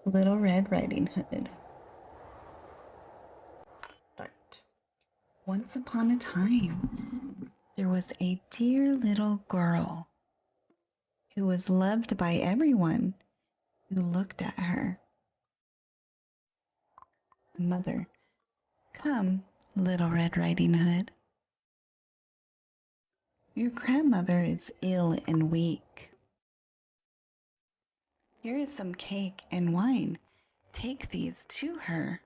Little Red Riding Hood. Start. Once upon a time, there was a dear little girl who was loved by everyone who looked at her. Mother, come, Little Red Riding Hood. Your grandmother is ill and weak. Here is some cake and wine. Take these to her.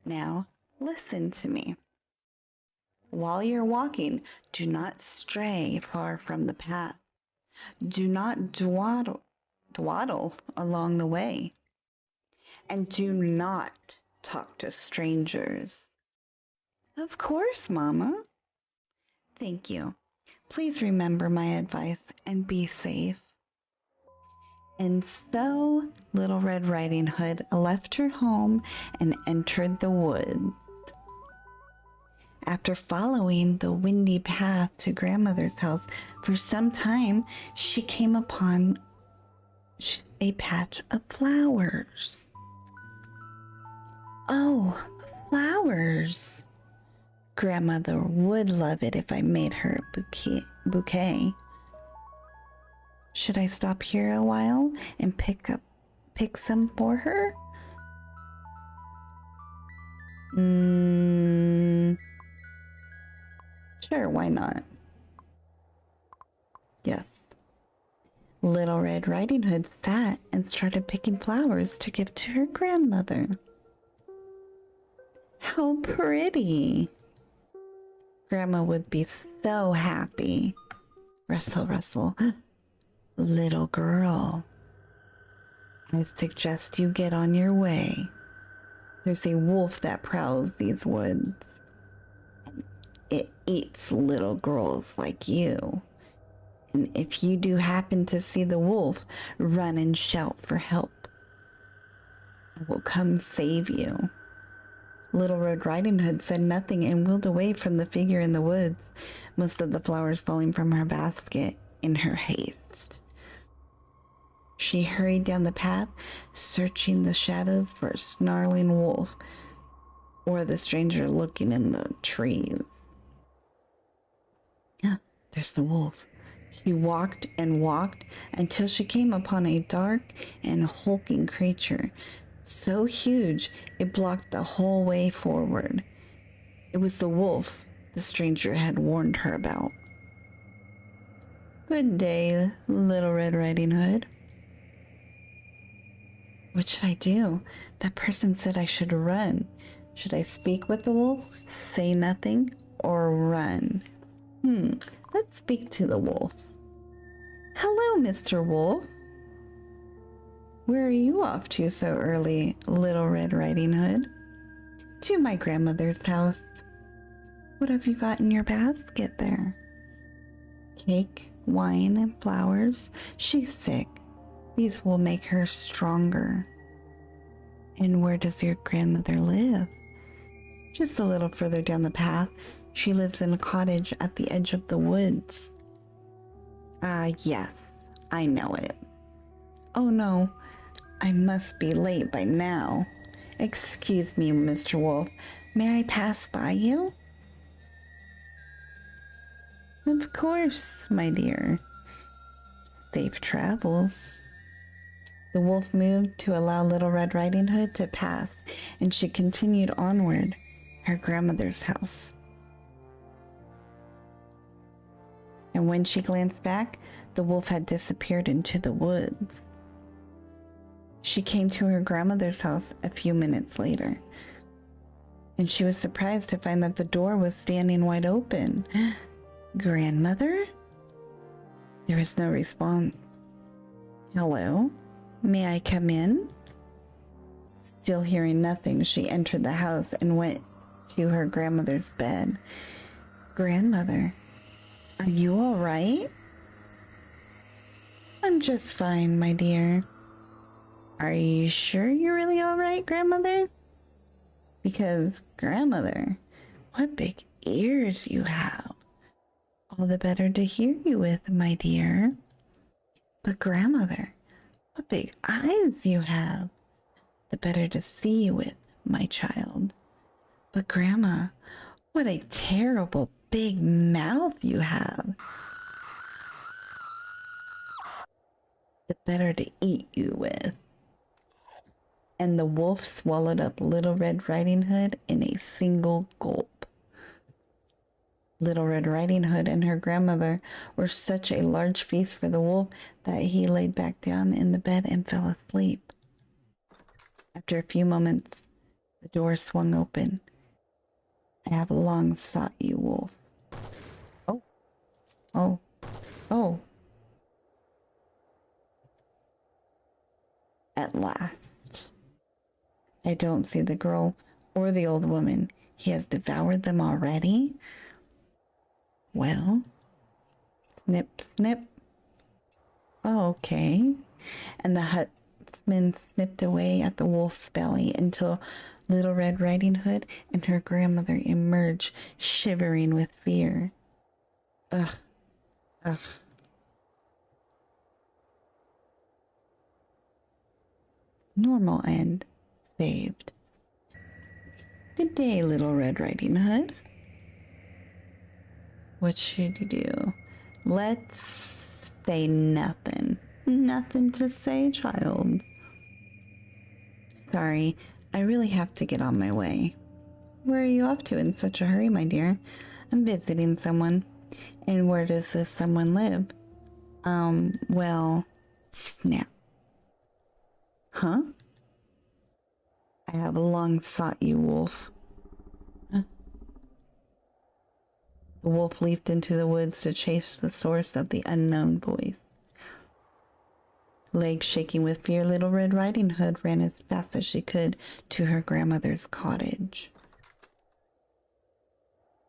Now, listen to me. While you're walking, do not stray far from the path. Do not dawdle along the way. And do not talk to strangers. Of course, Mama. Thank you. Please remember my advice and be safe. And so Little Red Riding Hood left her home and entered the woods. After following the windy path to Grandmother's house for some time, she came upon a patch of flowers. Oh, flowers! Grandmother would love it if I made her a bouquet. Should I stop here a while and pick some for her? Sure, why not? Yes. Little Red Riding Hood sat and started picking flowers to give to her grandmother. How pretty! Grandma would be so happy. Rustle, rustle. Little girl, I suggest you get on your way. There's a wolf that prowls these woods. It eats little girls like you. And if you do happen to see the wolf, run and shout for help. I will come save you. Little Red Riding Hood said nothing and wheeled away from the figure in the woods, most of the flowers falling from her basket in her haste. She hurried down the path, searching the shadows for a snarling wolf or the stranger looking in the trees. Yeah, there's the wolf. She walked and walked until she came upon a dark and hulking creature, so huge it blocked the whole way forward. It was the wolf the stranger had warned her about. Good day, Little Red Riding Hood. What should I do? That person said I should run. Should I speak with the wolf, say nothing, or run? Let's speak to the wolf. Hello, Mr. Wolf. Where are you off to so early, Little Red Riding Hood? To my grandmother's house. What have you got in your basket there? Cake, wine, and flowers. She's sick. These will make her stronger. And where does your grandmother live? Just a little further down the path. She lives in a cottage at the edge of the woods. Yes, I know it. Oh no, I must be late by now. Excuse me, Mr. Wolf. May I pass by you? Of course, my dear. Safe travels. The wolf moved to allow Little Red Riding Hood to pass, and she continued onward, her grandmother's house. And when she glanced back, the wolf had disappeared into the woods. She came to her grandmother's house a few minutes later, and she was surprised to find that the door was standing wide open. Grandmother? There was no response. Hello? May I come in? Still hearing nothing, she entered the house and went to her grandmother's bed. Grandmother, are you all right? I'm just fine, my dear. Are you sure you're really all right, grandmother? Because, grandmother, what big ears you have. All the better to hear you with, my dear. But grandmother, what big eyes you have. The better to see you with, my child. But grandma, what a terrible big mouth you have. The better to eat you with. And the wolf swallowed up Little Red Riding Hood in a single gulp. Little Red Riding Hood and her grandmother were such a large feast for the wolf that he laid back down in the bed and fell asleep. After a few moments, the door swung open. I have long sought you, wolf. Oh, oh, oh. At last. I don't see the girl or the old woman. He has devoured them already? Well, snip, snip. Oh, okay. And the huntsman snipped away at the wolf's belly until Little Red Riding Hood and her grandmother emerged, shivering with fear. Ugh, ugh. Normal end. Saved. Good day, Little Red Riding Hood. What should you do? Let's say nothing. Nothing to say, child. Sorry, I really have to get on my way. Where are you off to in such a hurry, my dear? I'm visiting someone. And where does this someone live? Well, snap. Huh? I have long sought you, wolf. Huh? The wolf leaped into the woods to chase the source of the unknown voice. Legs shaking with fear, Little Red Riding Hood ran as fast as she could to her grandmother's cottage.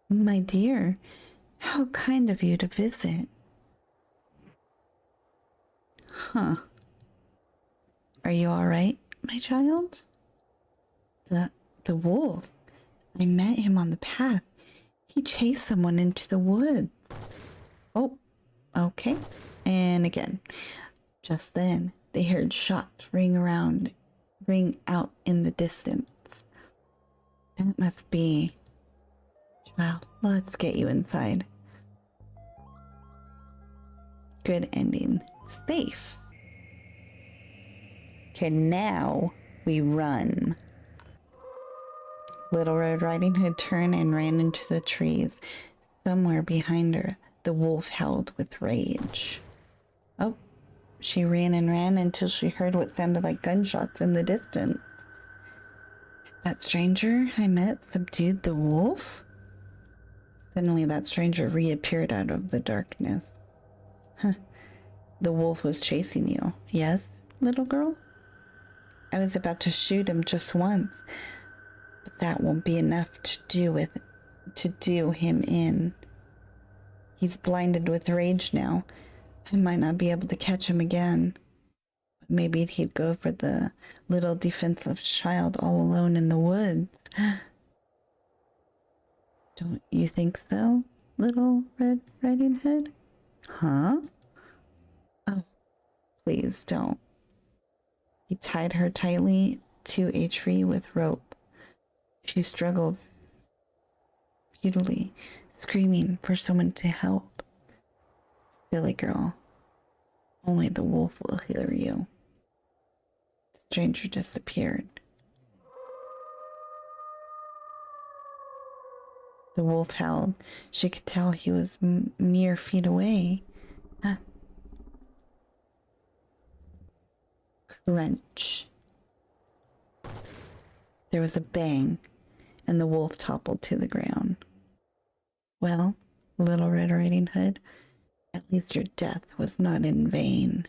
My dear, how kind of you to visit. Huh. Are you all right, my child? The wolf. I met him on the path. He chased someone into the woods. Oh, okay. And again. Just then, they heard shots ring out in the distance. That must be... Child, let's get you inside. Good ending. Safe. Okay, now we run. Little Red Riding Hood turned and ran into the trees. Somewhere behind her, the wolf howled with rage. Oh, she ran and ran until she heard what sounded like gunshots in the distance. That stranger I met subdued the wolf? Suddenly that stranger reappeared out of the darkness. Huh. The wolf was chasing you, yes, little girl? I was about to shoot him just once, but that won't be enough to do him in. He's blinded with rage now. I might not be able to catch him again. But maybe he'd go for the little defenseless child all alone in the woods. Don't you think so, Little Red Riding Hood? Huh? Oh, please don't. He tied her tightly to a tree with rope. She struggled futilely, screaming for someone to help. Silly girl. Only the wolf will hear you. The stranger disappeared. The wolf howled. She could tell he was mere feet away. Crunch. There was a bang, and the wolf toppled to the ground. Well, Little Red Riding Hood, at least your death was not in vain.